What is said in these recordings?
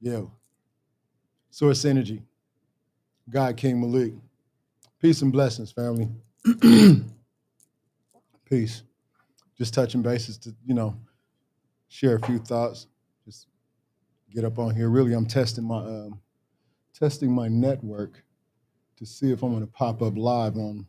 Yo, Source Energy, God King Malik. Peace and blessings, family. Peace. Just touching bases to, share a few thoughts. Just get up on here. Really, I'm testing my network to see if I'm going to pop up live on,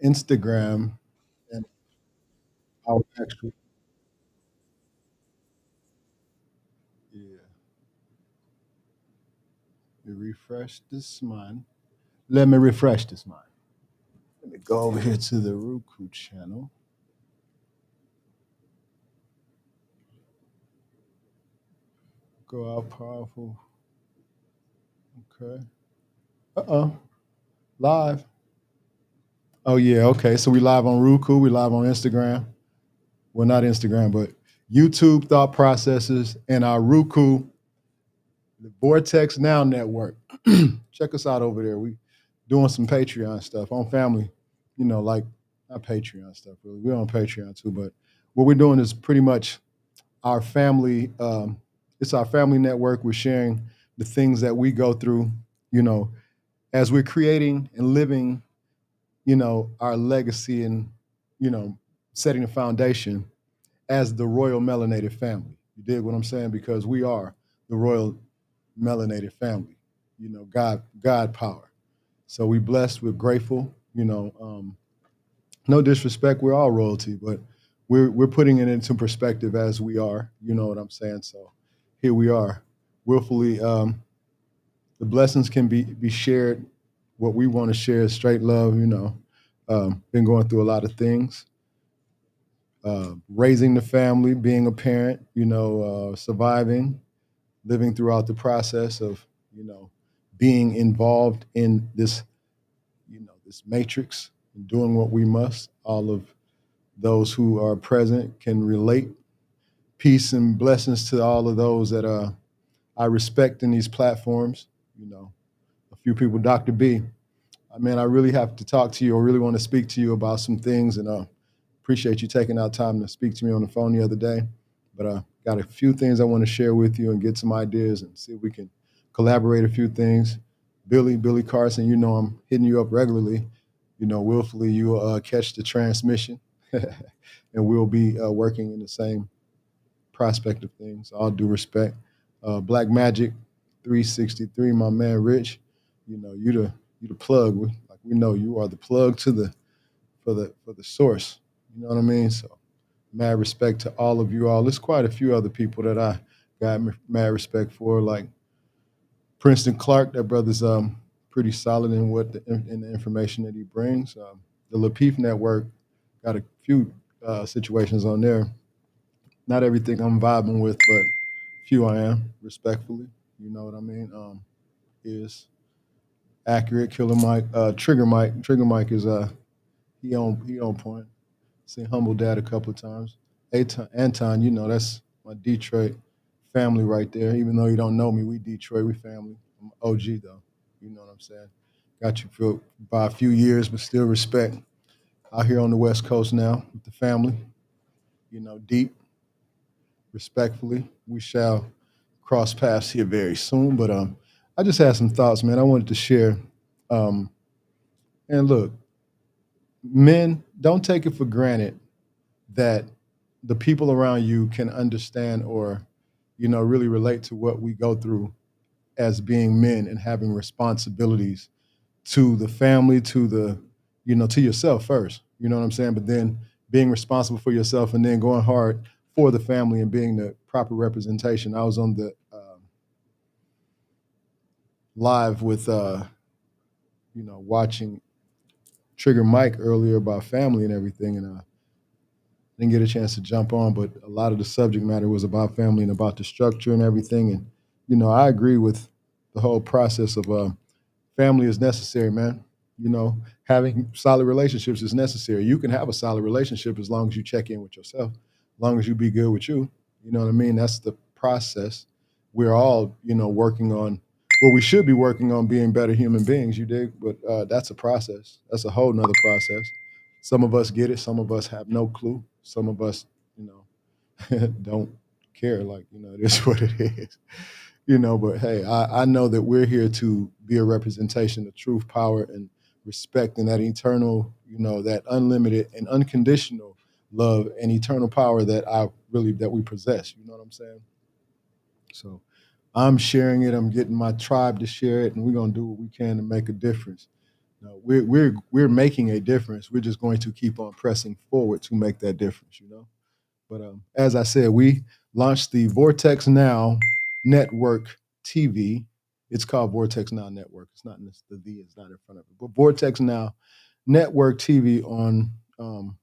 Instagram and our actual. Yeah, let me refresh this mine. Let me refresh this mine. Let me go over here to the Roku channel. Go out powerful. Okay. Uh-oh. Live. Oh yeah, okay. So we live on Roku, we live on Instagram. Well, not Instagram, but YouTube Thought Processes and our Roku, the Vortex Now Network. Check us out over there. We doing some Patreon stuff on family, like not Patreon stuff really. We're on Patreon too, but what we're doing is pretty much our family. It's our family network. We're sharing the things that we go through, you know, as we're creating and living our legacy and, you know, setting a foundation as the royal melanated family. You dig what I'm saying? Because we are the royal melanated family, God power. So we blessed, we're grateful, no disrespect, we're all royalty, but we're putting it into perspective as we are, you know what I'm saying? So here we are. Willfully, the blessings can be shared. What we want to share is straight love, been going through a lot of things, raising the family, being a parent, surviving, living throughout the process of, being involved in this, this matrix and doing what we must. All of those who are present can relate. Peace and blessings to all of those that I respect in these platforms. A few people, Dr. B. Man, I really have to talk to you. I really want to speak to you about some things, and appreciate you taking out time to speak to me on the phone the other day. But got a few things I want to share with you and get some ideas and see if we can collaborate a few things. Billy Carson, I'm hitting you up regularly. Willfully you'll catch the transmission, and we'll be working in the same prospect of things. All due respect. Black Magic 363, my man Rich. You the plug. We know you are the plug to the for the source. You know what I mean? So mad respect to all of you all. There's quite a few other people that I got mad respect for, like Princeton Clark. That brother's pretty solid in in the information that he brings. The Lapeef Network got a few situations on there. Not everything I'm vibing with, but few I am respectfully. You know what I mean? Is accurate. Killer Mike, Trigger Mike. Trigger Mike is he on point. Seen Humble Dad a couple of times. Anton, that's my Detroit family right there. Even though you don't know me, we Detroit, we family. I'm OG though. You know what I'm saying? Got you for by a few years, but still respect. Out here on the West Coast now with the family. Deep, respectfully. We shall cross paths here very soon. But I just had some thoughts, man. I wanted to share. Um, and look, men, don't take it for granted that the people around you can understand or, really relate to what we go through as being men and having responsibilities to the family, to to yourself first. You know what I'm saying? But then being responsible for yourself and then going hard for the family and being the proper representation. I was on the live with, watching Trigger Mike earlier about family and everything, and didn't get a chance to jump on, but a lot of the subject matter was about family and about the structure and everything. And I agree with the whole process of family is necessary, man. Having solid relationships is necessary. You can have a solid relationship as long as you check in with yourself, as long as you be good with you. You know what I mean? That's the process. We're all, working on. Well, we should be working on being better human beings. You dig? But that's a process. That's a whole nother process. Some of us get it. Some of us have no clue. Some of us, don't care. Like, it is what it is. But hey, I know that we're here to be a representation of truth, power, and respect, and that eternal, that unlimited and unconditional love and eternal power that we possess. You know what I'm saying? So I'm sharing it. I'm getting my tribe to share it, and we're gonna do what we can to make a difference. We're making a difference. We're just going to keep on pressing forward to make that difference. But as I said, we launched the Vortex Now Network TV. It's called Vortex Now Network. It's not the V is not in front of it, but Vortex Now Network TV on. You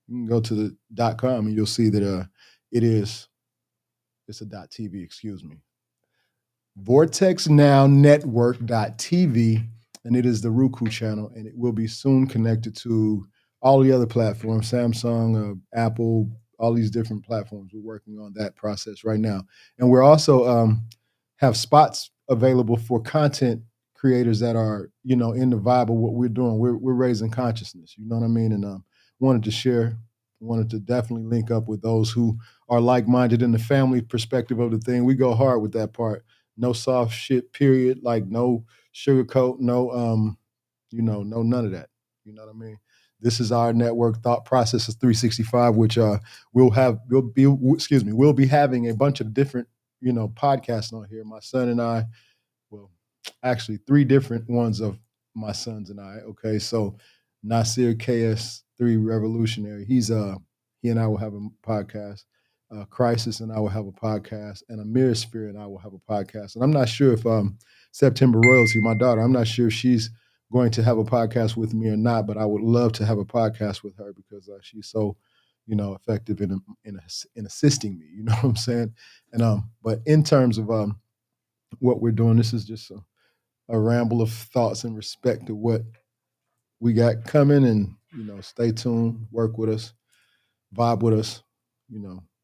can go to the .com and you'll see that it's a .tv. Excuse me. VortexNowNetwork.tv, and it is the Roku channel, and it will be soon connected to all the other platforms, Samsung, Apple, all these different platforms. We're working on that process right now, and we're also have spots available for content creators that are in the vibe of what we're doing. We're raising consciousness. You know what I mean? And wanted to share, wanted to definitely link up with those who are like-minded in the family perspective of the thing. We go hard with that part. No soft shit, period. Like no sugarcoat, no none of that. You know what I mean? This is our network thought process is 365, which we'll be having a bunch of different, podcasts on here. My son and I, well, actually three different ones of my sons and I. Okay, so Nasir KS3 Revolutionary. He and I will have a podcast. Crisis and I will have a podcast, and Amir Sphere and I will have a podcast. And I'm not sure if September Royalty, my daughter, I'm not sure if she's going to have a podcast with me or not, but I would love to have a podcast with her because she's so, effective in assisting me. You know what I'm saying? And but in terms of what we're doing, this is just a ramble of thoughts in respect to what we got coming, and stay tuned, work with us, vibe with us.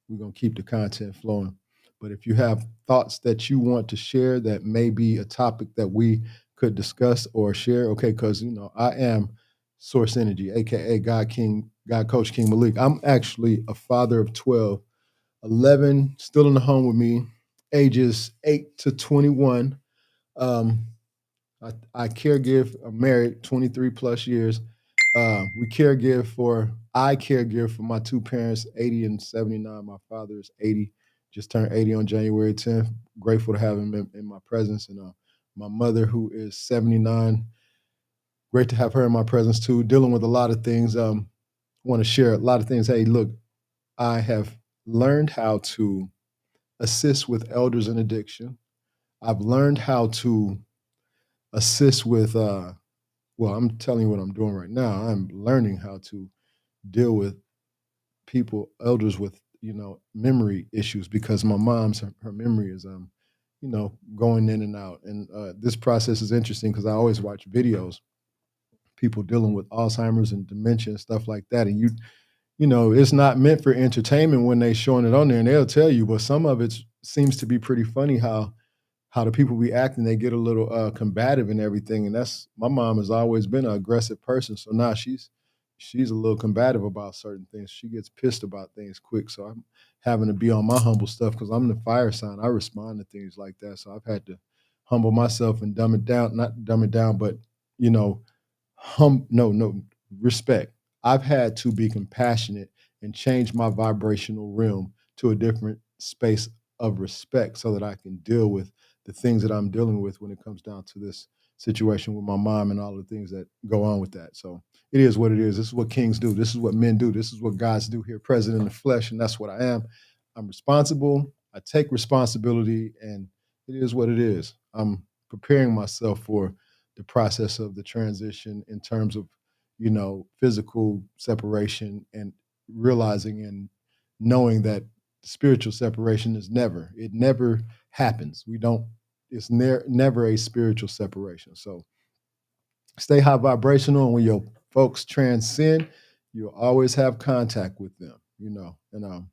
We're gonna keep the content flowing. But if you have thoughts that you want to share that may be a topic that we could discuss or share, okay, because I am Source Energy, aka God King, God Coach King Malik. I'm actually a father of 12, 11 still in the home with me, ages 8 to 21. Um, I caregive. I'm married 23 plus years. I caregive for my two parents, 80 and 79. My father is 80, just turned 80 on January 10th. Grateful to have him in my presence. And my mother, who is 79, great to have her in my presence too, dealing with a lot of things. Want to share a lot of things. Hey, look, I have learned how to assist with elders in addiction. I've learned how to assist with well, I'm telling you what I'm doing right now. I'm learning how to deal with elders with, memory issues because my mom's her memory is going in and out. And this process is interesting because I always watch videos, people dealing with Alzheimer's and dementia and stuff like that. And it's not meant for entertainment when they showing it on there, and they'll tell you, but some of it seems to be pretty funny how the people be acting. They get a little combative and everything, and that's my mom has always been an aggressive person, so now she's a little combative about certain things. She gets pissed about things quick, so I'm having to be on my humble stuff because I'm the fire sign. I respond to things like that, so I've had to humble myself and dumb it down, not dumb it down, but you know no respect. I've had to be compassionate and change my vibrational realm to a different space of respect so that I can deal with the things that I'm dealing with when it comes down to this situation with my mom and all the things that go on with that. So it is what it is. This is what kings do. This is what men do. This is what gods do here, present in the flesh, and that's what I am. I'm responsible. I take responsibility, and it is what it is. I'm preparing myself for the process of the transition in terms of physical separation and realizing and knowing that spiritual separation is never happens. We don't It's never a spiritual separation. So stay high vibrational, and when your folks transcend, you'll always have contact with them, and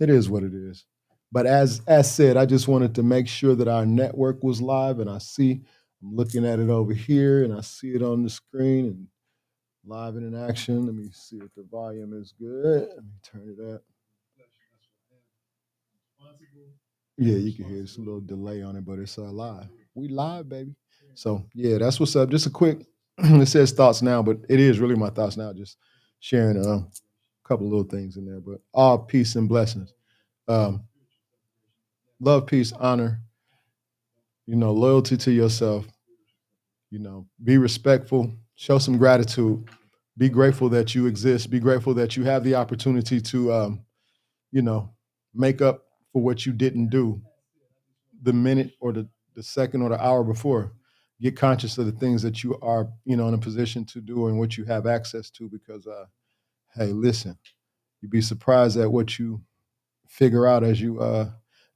it is what it is. But as said, I just wanted to make sure that our network was live, and I'm looking at it over here, and I see it on the screen and live and in action. Let me see if the volume is good. Let me turn it up. Yeah, you can hear it's a little delay on it, but it's live. We live, baby. So yeah, that's what's up. Just a quick. It says thoughts now, but it is really my thoughts now. Just sharing a couple little things in there, but all peace and blessings. Um, love, peace, honor. Loyalty to yourself. Be respectful. Show some gratitude. Be grateful that you exist. Be grateful that you have the opportunity to, you know, make up for what you didn't do the minute or the second or the hour before. Get conscious of the things that you are, in a position to do and what you have access to because, hey, listen, you'd be surprised at what you figure out as you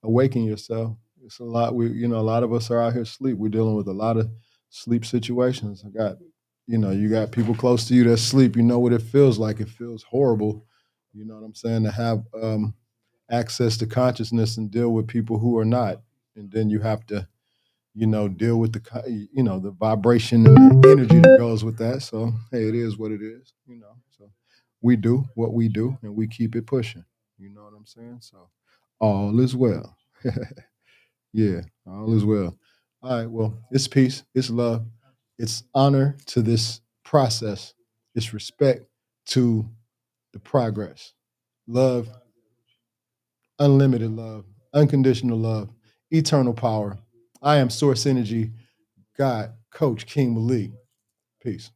awaken yourself. It's a lot. A lot of us are out here asleep. We're dealing with a lot of sleep situations. You got people close to you that sleep. You know what it feels like. It feels horrible. You know what I'm saying? To have access to consciousness and deal with people who are not, and then you have to, deal with the vibration and the energy that goes with that. So hey, it is what it is. So we do what we do, and we keep it pushing. You know what I'm saying? So all is well. Yeah, all is well. All right, well, it's peace, it's love, it's honor to this process, it's respect to the progress. Love, unlimited love, unconditional love, eternal power. I am Source Energy, God, Coach King Malik. Peace.